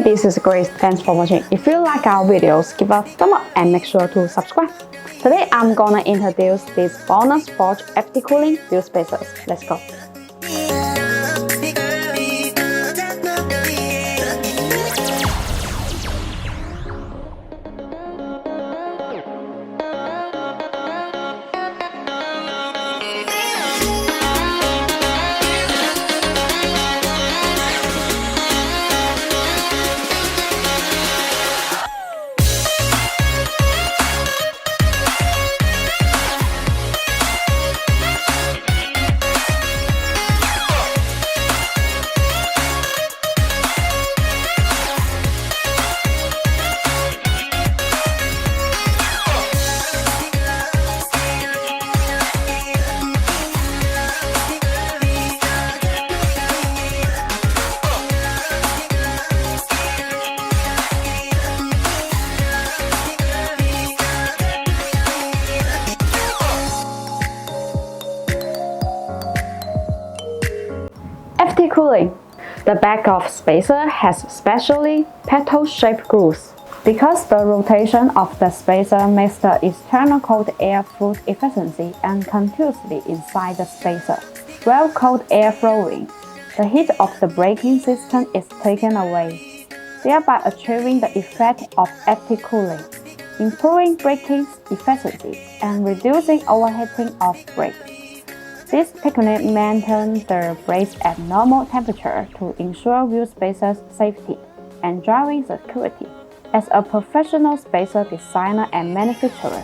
this is Grace. Thanks for watching. If you like our videos, give a thumb up and make sure to subscribe. Today I'm gonna introduce these BONOSS FT cooling wheel spacers. Let's go. FT cooling. The back of spacer has specially petal-shaped grooves. Because the rotation of the spacer makes the external cold air flow efficiently and continuously inside the spacer, while cold air flowing, the heat of the braking system is taken away, thereby achieving the effect of FT cooling, improving braking efficiency and reducing overheating of brakes. This technique maintains the brakes at normal temperature to ensure wheel spacers' safety and driving security. As a professional spacer designer and manufacturer,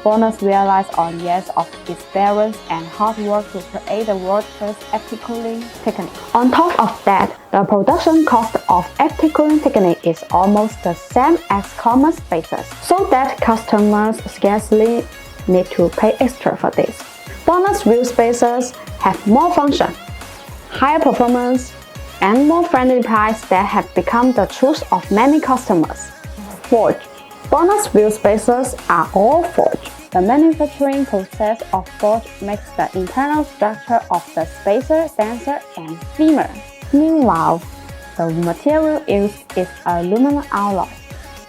BONOSS relies on years of experience and hard work to create the world's first FT cooling technique. On top of that, the production cost of FT cooling technique is almost the same as common spacers, so that customers scarcely need to pay extra for this. BONOSS wheel spacers have more function, higher performance, and more friendly price that have become the choice of many customers. Forge. BONOSS wheel spacers are all forged. The manufacturing process of forge makes the internal structure of the spacer denser and thinner. Meanwhile, the material used is aluminum alloy,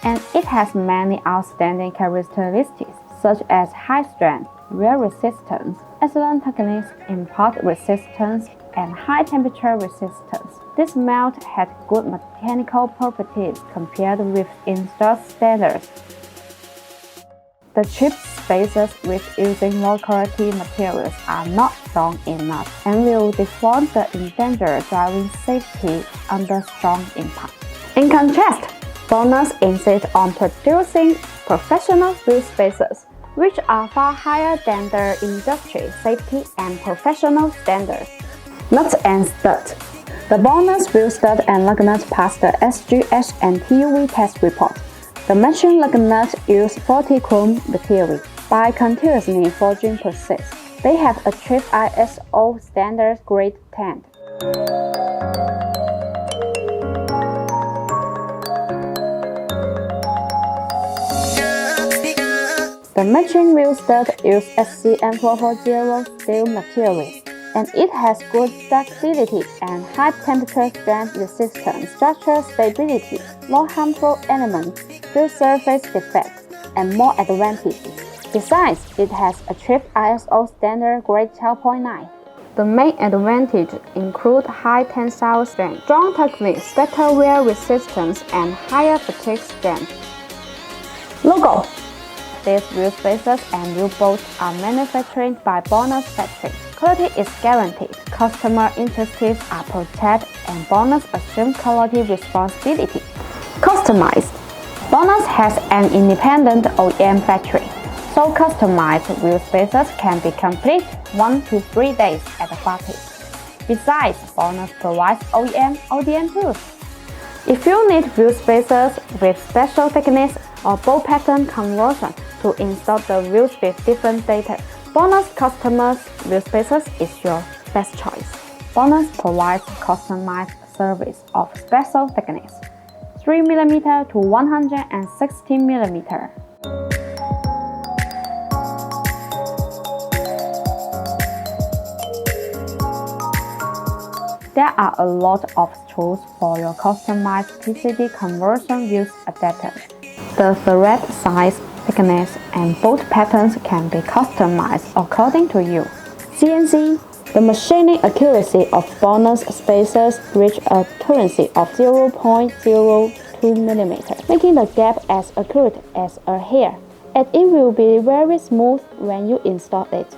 and it has many outstanding characteristics such as high strength, wear resistance, excellent techniques, impact resistance, and high temperature resistance. This melt had good mechanical properties compared with industrial standards. The cheap spacers with using low quality materials are not strong enough and will default the endanger driving safety under strong impact. In contrast, BONOSS insists on producing professional wheel spacers, which are far higher than the industry safety and professional standards. Nuts and studs. The BONOSS wheel stud and lug nut passed the SGS and TUV test report. The matching lug nut use 40 chrome material. By continuously forging process, they have achieved ISO standard grade 10. The matching wheel stud uses SCM440 steel material, and it has good ductility and high temperature strength resistance, structural stability, no harmful elements, few surface defects, and more advantages. Besides, it has achieved ISO standard grade 12.9. The main advantages include high tensile strength, strong techniques, better wear resistance, and higher fatigue strength. Logo. These wheel spacers and wheel bolts are manufactured by BONOSS factory. Quality is guaranteed, customer interests are protected, and BONOSS assumes quality responsibility. Customized. BONOSS has an independent OEM factory, so customized wheel spacers can be complete 1 to 3 days at the farthest. Besides, BONOSS provides ODM tools. If you need wheel spacers with special techniques or bolt pattern conversion to install the wheels with different data, BONOSS customers wheel spacers is your best choice. BONOSS provides customized service of special techniques, 3mm to 160mm. There are a lot of tools for your customized PCB conversion use adapters. The thread size, thickness, and bolt patterns can be customized according to you. CNC. The machining accuracy of BONOSS spacers reach a accuracy of 0.02 mm, making the gap as accurate as a hair, and it will be very smooth when you install it.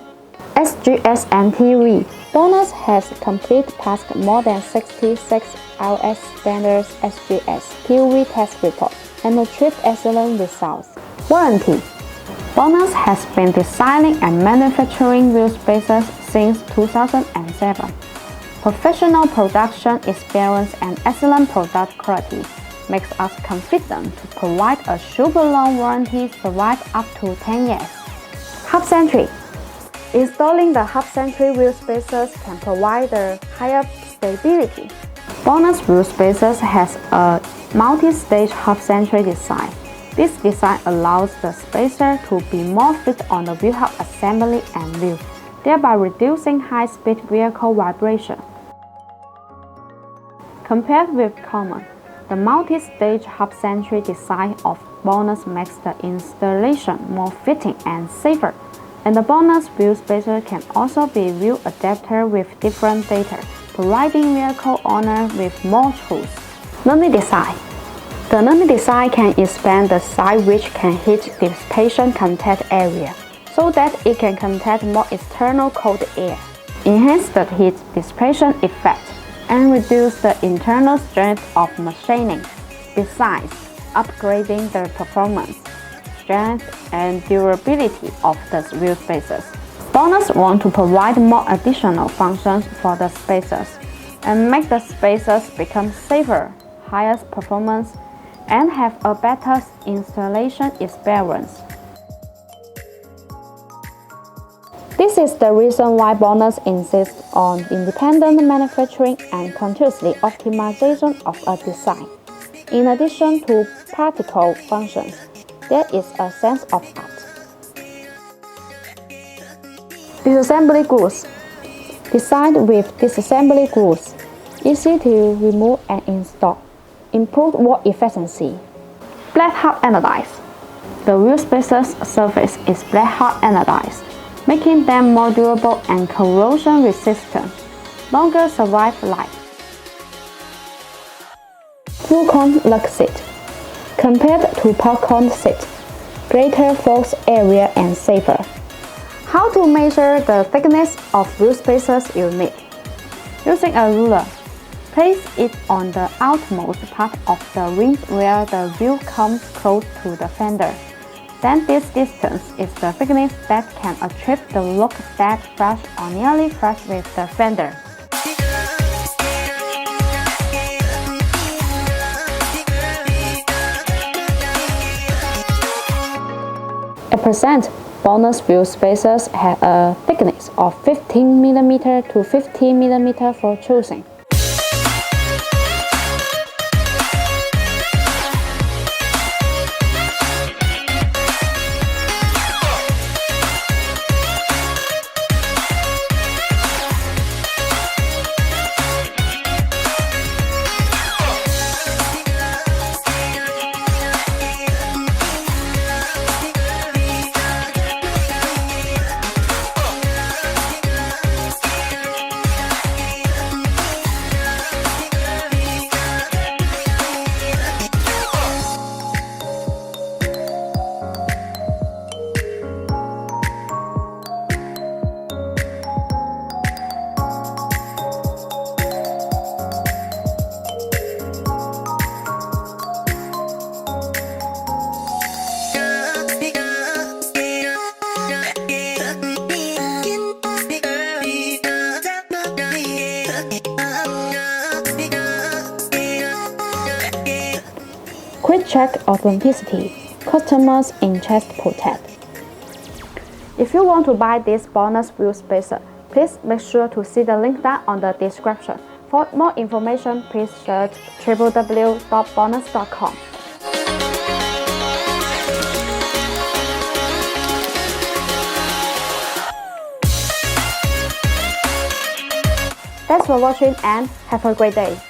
SGS and TUV. BONOSS has completed past more than 66 RS standards SGS TUV test reports and achieved excellent results. Warranty. BONOSS has been designing and manufacturing wheel spacers since 2007. Professional production experience and excellent product quality makes us confident to provide a super long warranty survive up to 10 years. Hub-centric. Installing the Hub-centric wheel spacers can provide a higher stability. BONOSS wheel spacers has a multi-stage Hub-centric design. This design allows the spacer to be more fit on the wheel hub assembly and wheel, thereby reducing high-speed vehicle vibration. Compared with common, the multi-stage Hub-centric design of BONOSS makes the installation more fitting and safer. And the BONOSS wheel spacer can also be wheel adapter with different data, providing vehicle owner with more tools. Knurling design. The Knurling design can expand the side which can heat dissipation contact area, so that it can contact more external cold air, enhance the heat dissipation effect, and reduce the internal strength of machining, besides upgrading the performance, strength, and durability of the wheel spacers. BONOSS want to provide more additional functions for the spacers and make the spacers become safer, higher performance, and have a better installation experience. This is the reason why BONOSS insists on independent manufacturing and continuously optimization of a design. In addition to practical functions, there is a sense of art. Disassembly grooves. Designed with disassembly grooves, easy to remove and install. Improved work efficiency. Black hard anodized. The wheel spacer's surface is black hard anodized, making them more durable and corrosion resistant. Longer survive life. Full cone lug seat. Compared to popcorn seat, greater force area and safer. How to measure the thickness of wheel spacers you need? Using a ruler, place it on the outmost part of the rim where the wheel comes close to the fender. Then this distance is the thickness that can achieve the look that flush or nearly flush with the fender. A percent BONOSS wheel spacers have a thickness of 15 mm to 50 mm for choosing. Quick check authenticity. Customers in chest protect. If you want to buy this BONOSS wheel spacer, please make sure to see the link down on the description. For more information, please search www.bonoss.com. Thanks for watching and have a great day.